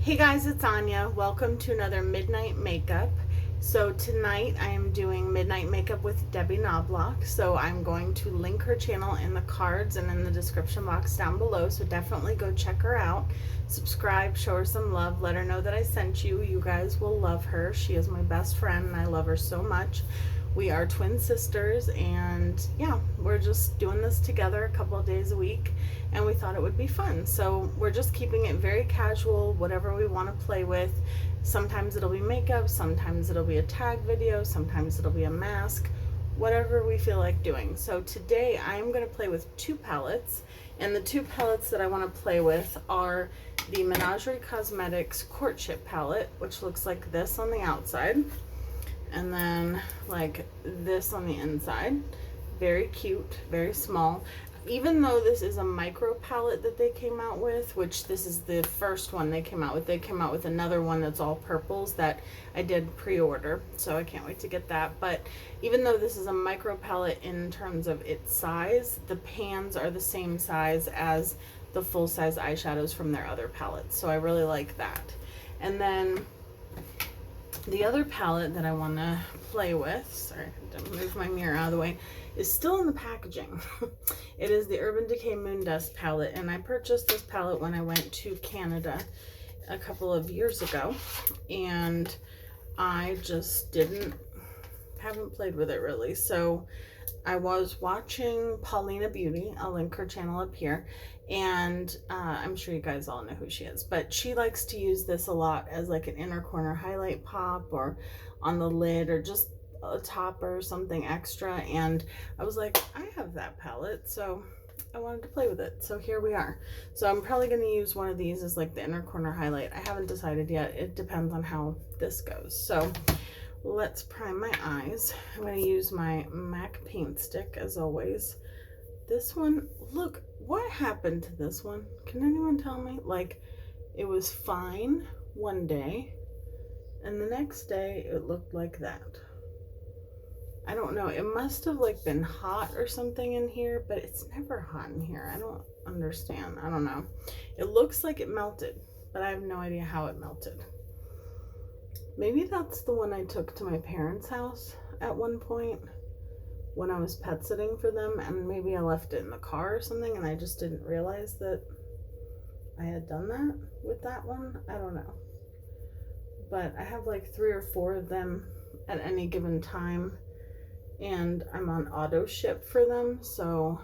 Hey guys, it's Anya. Welcome to another Midnight Makeup. So tonight I am doing Midnight Makeup with Debbie Knoblauch. So I'm going to link her channel in the cards and in the description box down below. So definitely go check her out. Subscribe, show her some love, let her know that I sent you. You guys will love her. She is my best friend and I love her so much. We are twin sisters and yeah, we're just doing this together a couple of days a week and we thought it would be fun. So we're just keeping it very casual, whatever we want to play with. Sometimes it'll be makeup, sometimes it'll be a tag video, sometimes it'll be a mask, whatever we feel like doing. So today I'm going to play with two palettes, and the two palettes that I want to play with are the Menagerie Cosmetics Courtship palette, which looks like this on the outside, and then like this on the inside. Very cute, very small. Even though this is a micro palette that they came out with, which this is the first one they came out with another one that's all purples that I did pre-order, so I can't wait to get that. But even though this is a micro palette in terms of its size, the pans are the same size as the full-size eyeshadows from their other palettes, so I really like that. And then the other palette that I want to play with, sorry, I had to move my mirror out of the way, is still in the packaging. It is the Urban Decay Moon Dust palette, and I purchased this palette when I went to Canada a couple of years ago, and I just haven't played with it really. So I was watching Paulina Beauty, I'll link her channel up here, and I'm sure you guys all know who she is, but she likes to use this a lot as like an inner corner highlight pop or on the lid or just a top or something extra, and I was like, I have that palette, so I wanted to play with it. So here we are. So I'm probably going to use one of these as like the inner corner highlight. I haven't decided yet. It depends on how this goes. So let's prime my eyes. I'm going to use my MAC paint stick as always. This one, look, what happened to this one? Can anyone tell me? Like, it was fine one day and the next day it looked like that. I don't know. It must have like been hot or something in here, but it's never hot in here. I don't understand. I don't know. It looks like it melted, but I have no idea how it melted. Maybe that's the one I took to my parents' house at one point when I was pet sitting for them, and maybe I left it in the car or something and I just didn't realize that I had done that with that one. I don't know. But I have like 3 or 4 of them at any given time, and I'm on auto ship for them, so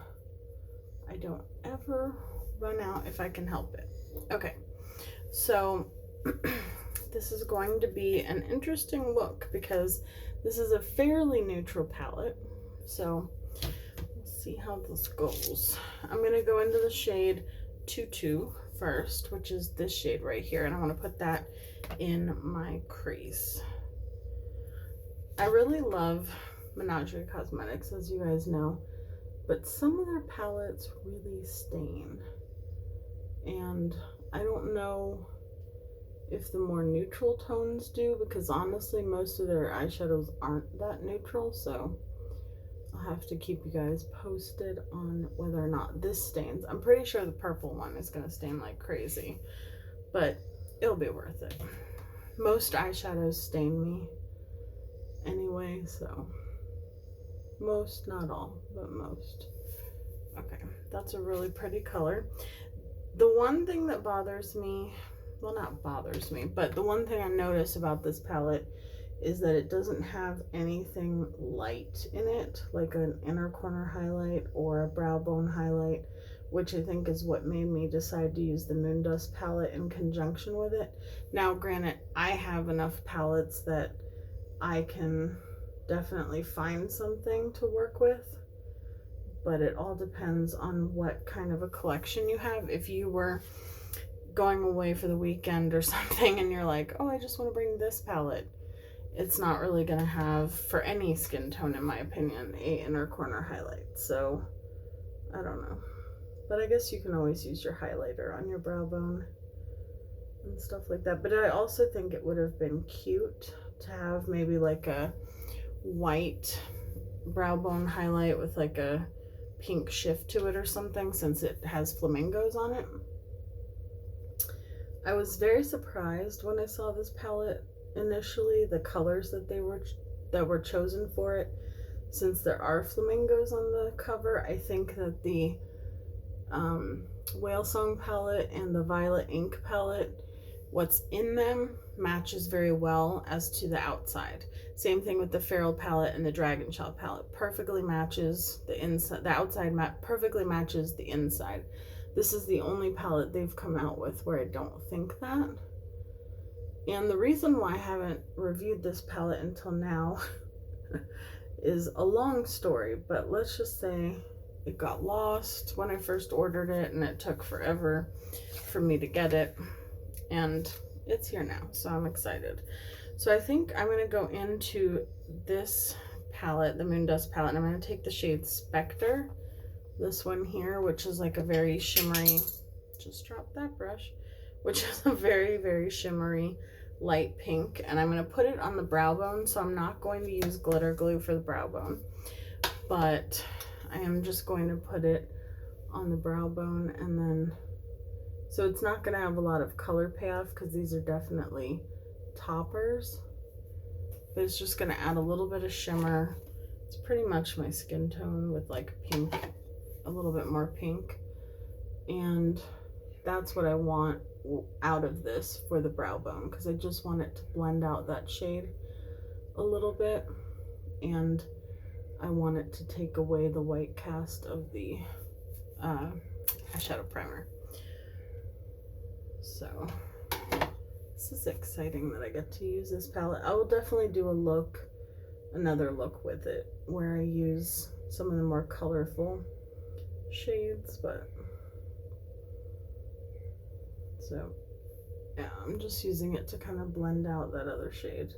I don't ever run out if I can help it. Okay, so this is going to be an interesting look because this is a fairly neutral palette, so we'll see how this goes. I'm going to go into the shade Tutu first, which is this shade right here, and I want to put that in my crease. I really love Menagerie Cosmetics, as you guys know, but some of their palettes really stain, and I don't know if the more neutral tones do, because honestly most of their eyeshadows aren't that neutral, so I'll have to keep you guys posted on whether or not this stains. I'm pretty sure the purple one is going to stain like crazy, but it'll be worth it. Most eyeshadows stain me anyway, so most, not all, but most. Okay, that's a really pretty color. The one thing that bothers me, well, not bothers me, but the one thing I notice about this palette is that it doesn't have anything light in it, like an inner corner highlight or a brow bone highlight, which I think is what made me decide to use the Moon Dust palette in conjunction with it. Now, granted, I have enough palettes that I can definitely find something to work with, but it all depends on what kind of a collection you have. If you were going away for the weekend or something and you're like, oh, I just want to bring this palette, it's not really going to have, for any skin tone in my opinion, a inner corner highlight. So I don't know, but I guess you can always use your highlighter on your brow bone and stuff like that. But I also think it would have been cute to have maybe like a white brow bone highlight with like a pink shift to it or something, since it has flamingos on it. I was very surprised when I saw this palette initially, the colors that were chosen for it. Since there are flamingos on the cover, I think that the Whale Song palette and the Violet Ink palette, what's in them matches very well as to the outside. Same thing with the Feral palette and the Dragon Shell palette. Perfectly matches the inside. The outside perfectly matches the inside. This is the only palette they've come out with where I don't think that. And the reason why I haven't reviewed this palette until now is a long story, but let's just say it got lost when I first ordered it and it took forever for me to get it, and it's here now, so I'm excited. So I think I'm going to go into this palette, the Moondust palette, and I'm going to take the shade Spectre, this one here, which is like a very shimmery, just drop that brush, which is a very, very shimmery light pink, and I'm going to put it on the brow bone. So I'm not going to use glitter glue for the brow bone, but I am just going to put it on the brow bone, and then so it's not going to have a lot of color payoff because these are definitely toppers, but it's just going to add a little bit of shimmer. It's pretty much my skin tone with like pink, a little bit more pink, and that's what I want out of this for the brow bone, because I just want it to blend out that shade a little bit, and I want it to take away the white cast of the eyeshadow primer. So this is exciting that I get to use this palette. I will definitely do another look with it where I use some of the more colorful shades, but so yeah, I'm just using it to kind of blend out that other shade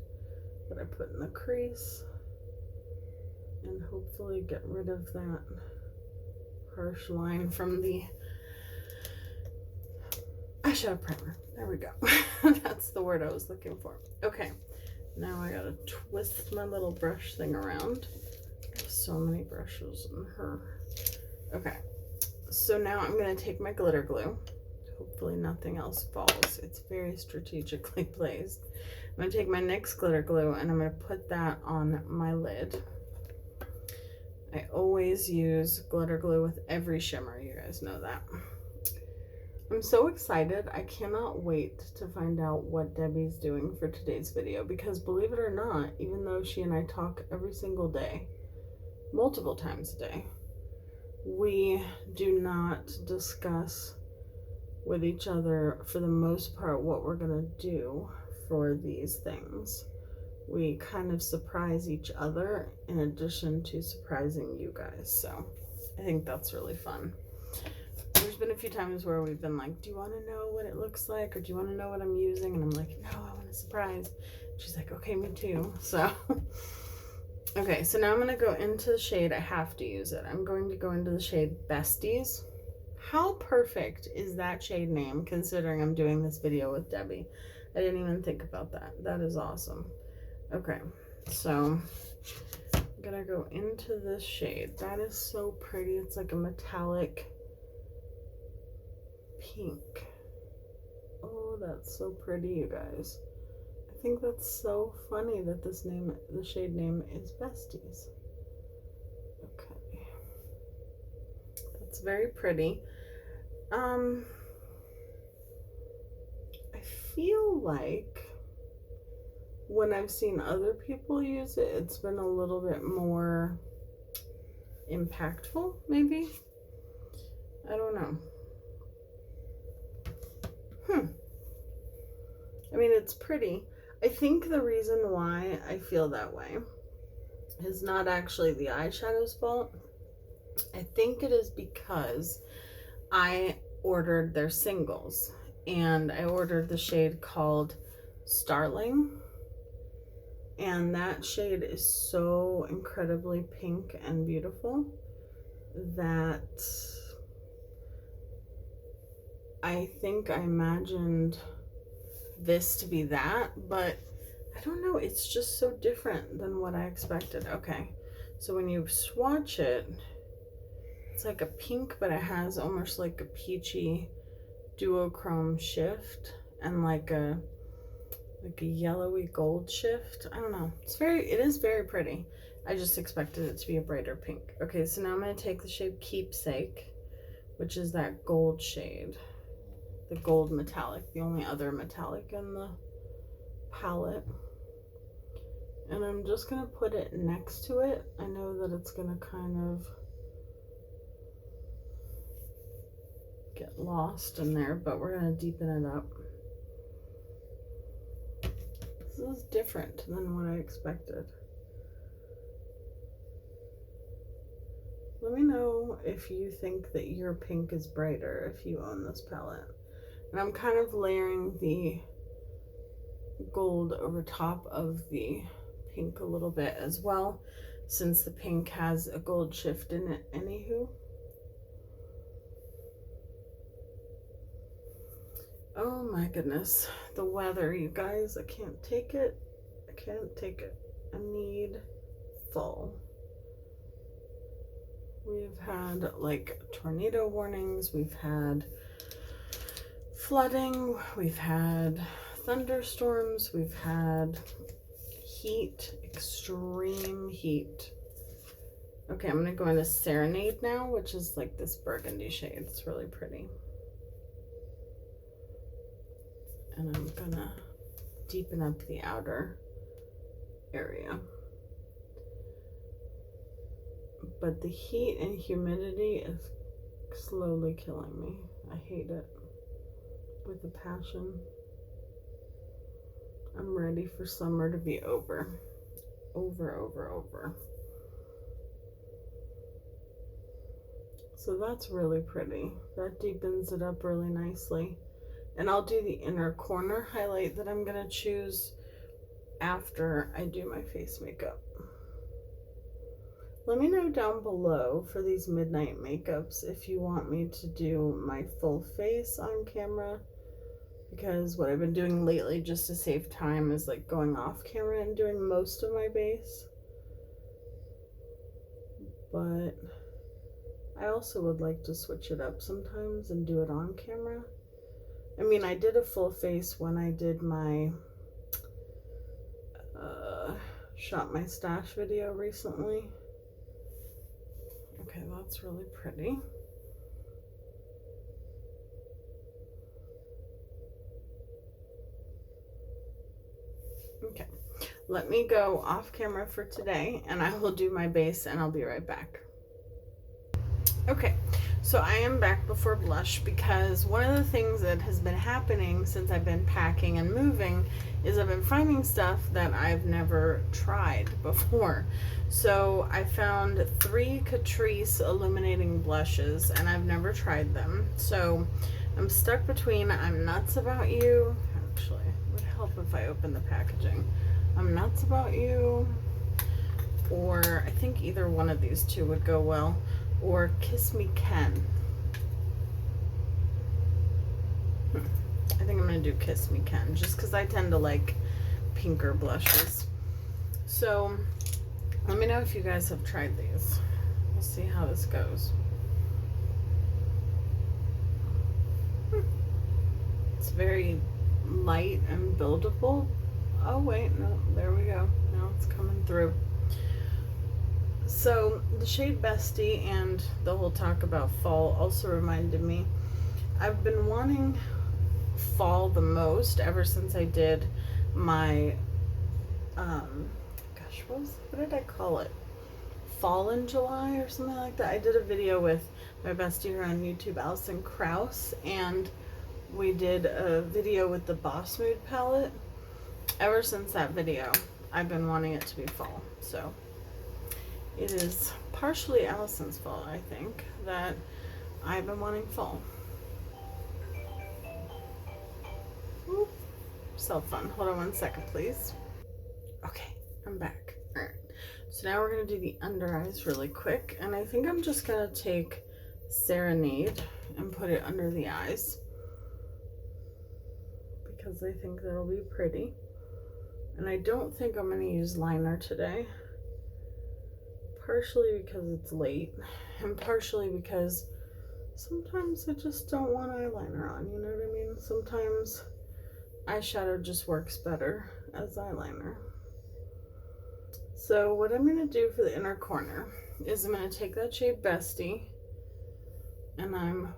that I put in the crease and hopefully get rid of that harsh line from the eyeshadow primer. There we go. That's the word I was looking for. Okay, now I gotta twist my little brush thing around. I have so many brushes in her. Okay, so now I'm gonna take my glitter glue. Hopefully nothing else falls. It's very strategically placed. I'm going to take my NYX glitter glue and I'm going to put that on my lid. I always use glitter glue with every shimmer. You guys know that. I'm so excited. I cannot wait to find out what Debbie's doing for today's video, because believe it or not, even though she and I talk every single day, multiple times a day, we do not discuss with each other for the most part what we're gonna do for these things. We kind of surprise each other in addition to surprising you guys, so I think that's really fun. There's been a few times where we've been like, do you want to know what it looks like, or do you want to know what I'm using? And I'm like, no, I want a surprise. She's like, okay, me too. So okay, so now I'm going to go into the shade. I have to use it. I'm going to go into the shade Besties. How perfect is that shade name, considering I'm doing this video with Debbie? I didn't even think about that. That is awesome. Okay, so I'm gonna go into this shade. That is so pretty. It's like a metallic pink. Oh, that's so pretty, you guys. I think that's so funny that this name, the shade name, is Besties. Okay, that's very pretty. I feel like when I've seen other people use it, it's been a little bit more impactful, maybe. I don't know. I mean, it's pretty. I think the reason why I feel that way is not actually the eyeshadow's fault. I think it is because I ordered their singles, and I ordered the shade called Starling, and that shade is so incredibly pink and beautiful that I think I imagined this to be that, but I don't know, it's just so different than what I expected. Okay, so when you swatch it, it's like a pink, but it has almost like a peachy duochrome shift, and like a yellowy gold shift. I don't know. It is very pretty. I just expected it to be a brighter pink. Okay, so now I'm going to take the shade Keepsake, which is that gold shade. The gold metallic, the only other metallic in the palette. And I'm just going to put it next to it. I know that it's going to kind of get lost in there, but we're going to deepen it up. This is different than what I expected. Let me know if you think that your pink is brighter if you own this palette. And I'm kind of layering the gold over top of the pink a little bit as well, since the pink has a gold shift in it anywho. Oh my goodness, the weather, you guys, I can't take it. I can't take it. I need fall. We've had like tornado warnings, we've had flooding, we've had thunderstorms, we've had heat, extreme heat. Okay, I'm gonna go into Serenade now, which is like this burgundy shade. It's really pretty. And I'm gonna deepen up the outer area. But the heat and humidity is slowly killing me. I hate it with a passion. I'm ready for summer to be over. Over. So that's really pretty. That deepens it up really nicely. And I'll do the inner corner highlight that I'm gonna choose after I do my face makeup. Let me know down below for these midnight makeups if you want me to do my full face on camera, because what I've been doing lately just to save time is like going off camera and doing most of my base. But I also would like to switch it up sometimes and do it on camera. I mean, I did a full face when I did my shot my stash video recently. Okay, that's really pretty. Okay, let me go off camera for today and I will do my base and I'll be right back. Okay, so I am back before blush because one of the things that has been happening since I've been packing and moving is I've been finding stuff that I've never tried before. So I found 3 Catrice illuminating blushes and I've never tried them. So I'm stuck between I'm Nuts About You. Actually, it would help if I open the packaging. I'm Nuts About You, or I think either one of these two would go well, or Kiss Me Ken. I think I'm gonna do Kiss Me Ken just because I tend to like pinker blushes. So let me know if you guys have tried these. We'll see how this goes. It's very light and buildable. Oh wait, no, there we go. Now it's coming through. So the shade Bestie and the whole talk about fall also reminded me, I've been wanting fall the most ever since I did my gosh, what did I call it, Fall in July or something like that. I did a video with my bestie here on YouTube, Allison Krause, and we did a video with the Boss Mood palette. Ever since that video I've been wanting it to be fall, so it is partially Allison's fault, I think, that I've been wanting fall. Ooh, so fun. Hold on one second, please. Okay, I'm back. All right, so now we're gonna do the under eyes really quick, and I think I'm just gonna take Serenade and put it under the eyes because I think that'll be pretty. And I don't think I'm gonna use liner today, partially because it's late and partially because sometimes I just don't want eyeliner on, you know what I mean? Sometimes eyeshadow just works better as eyeliner. So what I'm going to do for the inner corner is I'm going to take that shade Bestie, and I'm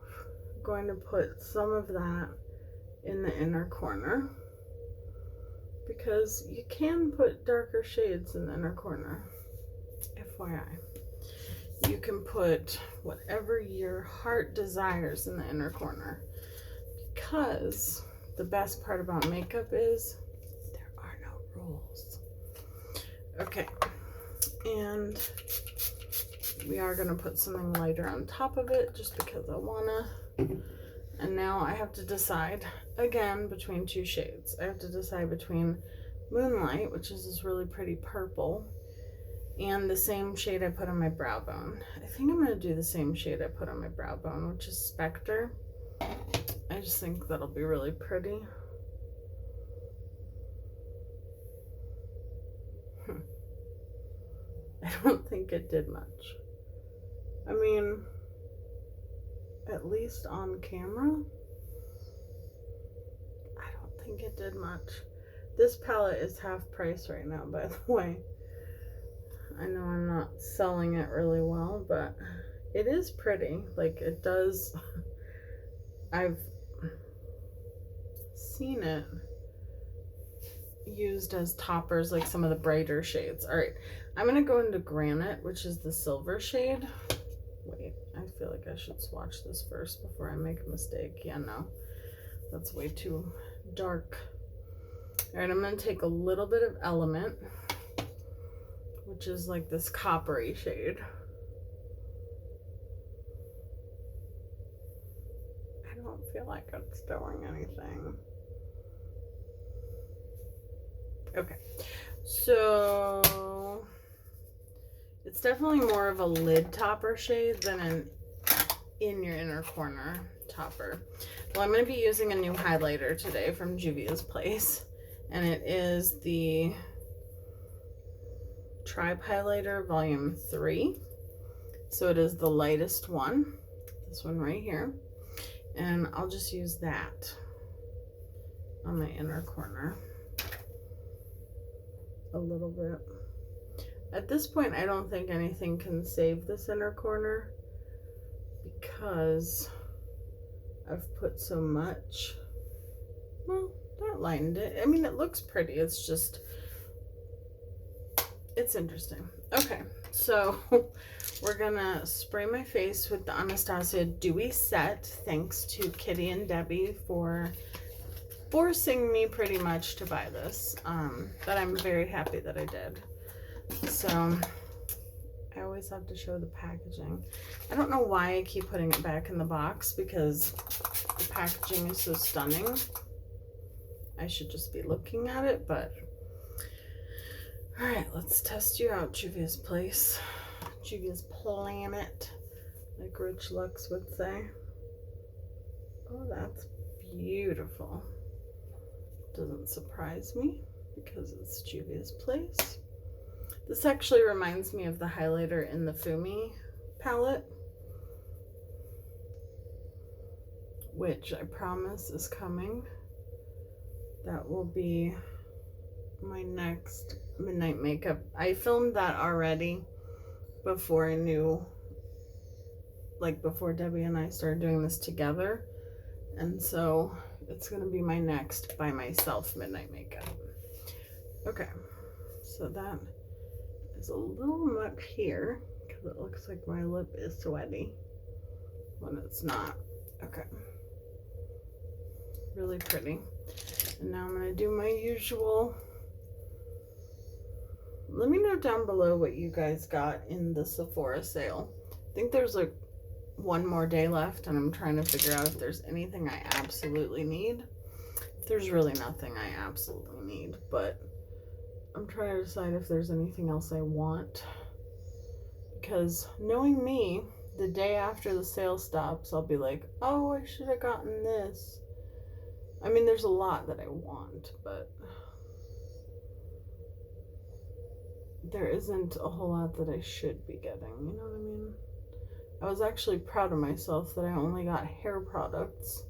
going to put some of that in the inner corner, because you can put darker shades in the inner corner. FYI. You can put whatever your heart desires in the inner corner, because the best part about makeup is there are no rules. Okay, and we are going to put something lighter on top of it just because I wanna. And now I have to decide again between two shades. I have to decide between Moonlight, which is this really pretty purple, and the same shade I put on my brow bone. I think I'm going to do the same shade I put on my brow bone, which is Spectre. I just think that'll be really pretty. I don't think it did much. I mean, at least on camera, I don't think it did much. This palette is half price right now, by the way. I know I'm not selling it really well, but it is pretty. Like, it does. I've seen it used as toppers, like some of the brighter shades. All right, I'm gonna go into Granite, which is the silver shade. Wait, I feel like I should swatch this first before I make a mistake. Yeah, no, that's way too dark. All right, I'm gonna take a little bit of Element, which is like this coppery shade. I don't feel like it's doing anything. Okay, so it's definitely more of a lid topper shade than an in your inner corner topper. Well, I'm going to be using a new highlighter today from Juvia's Place, and it is the Tribe Highlighter Volume 3. So it is the lightest one, this one right here, and I'll just use that on my inner corner a little bit. At this point, I don't think anything can save this inner corner because I've put so much. Well, that lightened it. I mean, it looks pretty. It's just, it's interesting. Okay, so we're gonna spray my face with the Anastasia Dewy Set. Thanks to Kitty and Debbie for forcing me pretty much to buy this, but I'm very happy that I did. So I always have to show the packaging. I don't know why I keep putting it back in the box, because the packaging is so stunning. I should just be looking at it, but all right, let's test you out, Juvia's Place, Juvia's Planet, like Rich Lux would say. Oh, that's beautiful. Doesn't surprise me because it's Juvia's Place. This actually reminds me of the highlighter in the Fumi palette, which I promise is coming. That will be my next midnight makeup. I filmed that already before I knew, like before Debbie and I started doing this together. And so it's going to be my next by myself midnight makeup. Okay, so that is a little much here because it looks like my lip is sweaty when it's not. Okay, really pretty. And now I'm going to do my usual. Let me know down below what you guys got in the Sephora sale. I think there's like one more day left, and I'm trying to figure out if there's anything I absolutely need. There's really nothing I absolutely need, but I'm trying to decide if there's anything else I want, because knowing me, the day after the sale stops, I'll be like, oh, I should have gotten this. I mean, there's a lot that I want, but there isn't a whole lot that I should be getting, you know what I mean? I was actually proud of myself that I only got hair products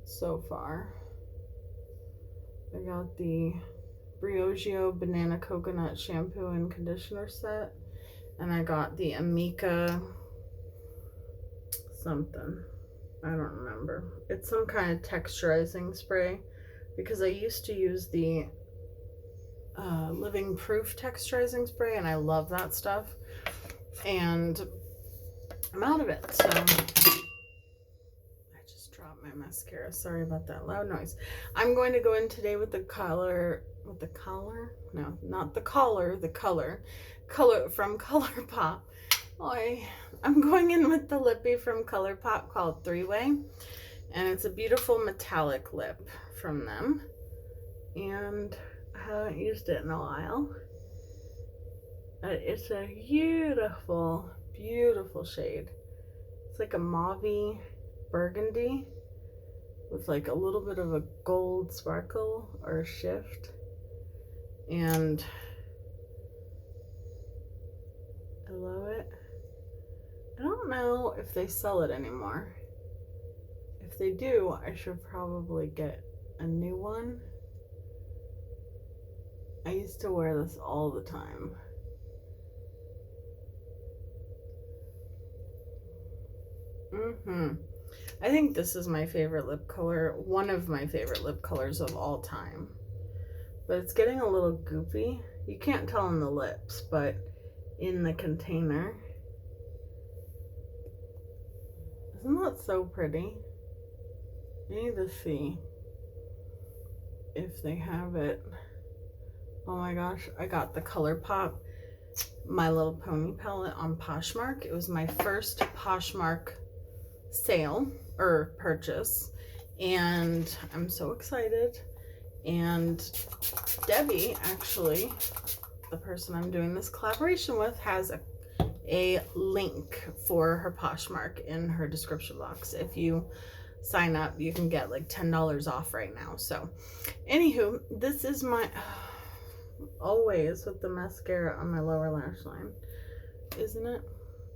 so far. I got the Briogeo Banana Coconut Shampoo and Conditioner set. And I got the Amika something. I don't remember. It's some kind of texturizing spray because I used to use the Living Proof texturizing spray and I love that stuff. And I'm out of it, so I just dropped my mascara. Sorry about that loud noise. I'm going to go in today with the color, no, not the color, the color from ColourPop. I'm going in with the lippy from ColourPop called 3-Way, and it's a beautiful metallic lip from them, and I haven't used it in a while. It's a beautiful, beautiful shade. It's like a mauvey burgundy with like a little bit of a gold sparkle or shift, and I love it. I don't know if they sell it anymore. If they do, I should probably get a new one. I used to wear this all the time. I think this is my favorite lip color, one of my favorite lip colors of all time. But it's getting a little goopy. You can't tell in the lips, but in the container. Isn't that so pretty? I need to see if they have it. Oh my gosh, I got the ColourPop My Little Pony palette on Poshmark. It was my first Poshmark sale or purchase, and I'm so excited. And Debbie, actually, the person I'm doing this collaboration with, has a link for her Poshmark in her description box. If you sign up, you can get like $10 off right now. So anywho, this is my always with the mascara on my lower lash line, isn't it?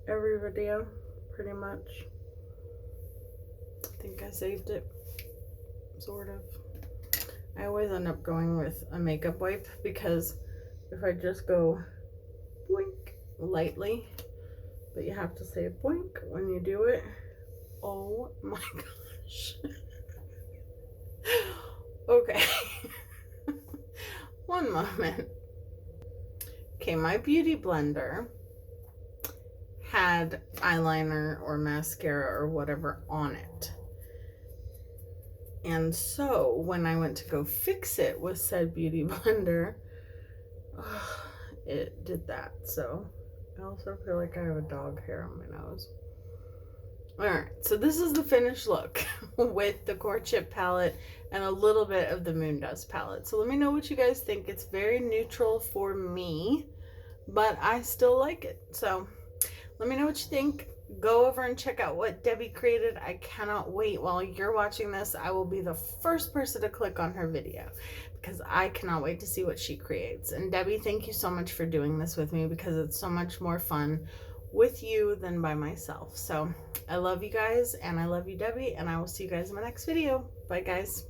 Every video pretty much. I think I saved it, sort of. I always end up going with a makeup wipe because if I just go boink lightly, but you have to say boink when you do it. Oh my gosh. Okay. One moment. Okay, my beauty blender had eyeliner or mascara or whatever on it. And so when I went to go fix it with said beauty blender, it did that. So I also feel like I have a dog hair on my nose. Alright, so this is the finished look with the Courtship palette and a little bit of the Moondust palette. So let me know what you guys think. It's very neutral for me, but I still like it. So let me know what you think. Go over and check out what Debbie created. I cannot wait. While you're watching this, I will be the first person to click on her video because I cannot wait to see what she creates. And Debbie, thank you so much for doing this with me because it's so much more fun with you than by myself. So I love you guys and I love you, Debbie, and I will see you guys in my next video. Bye guys.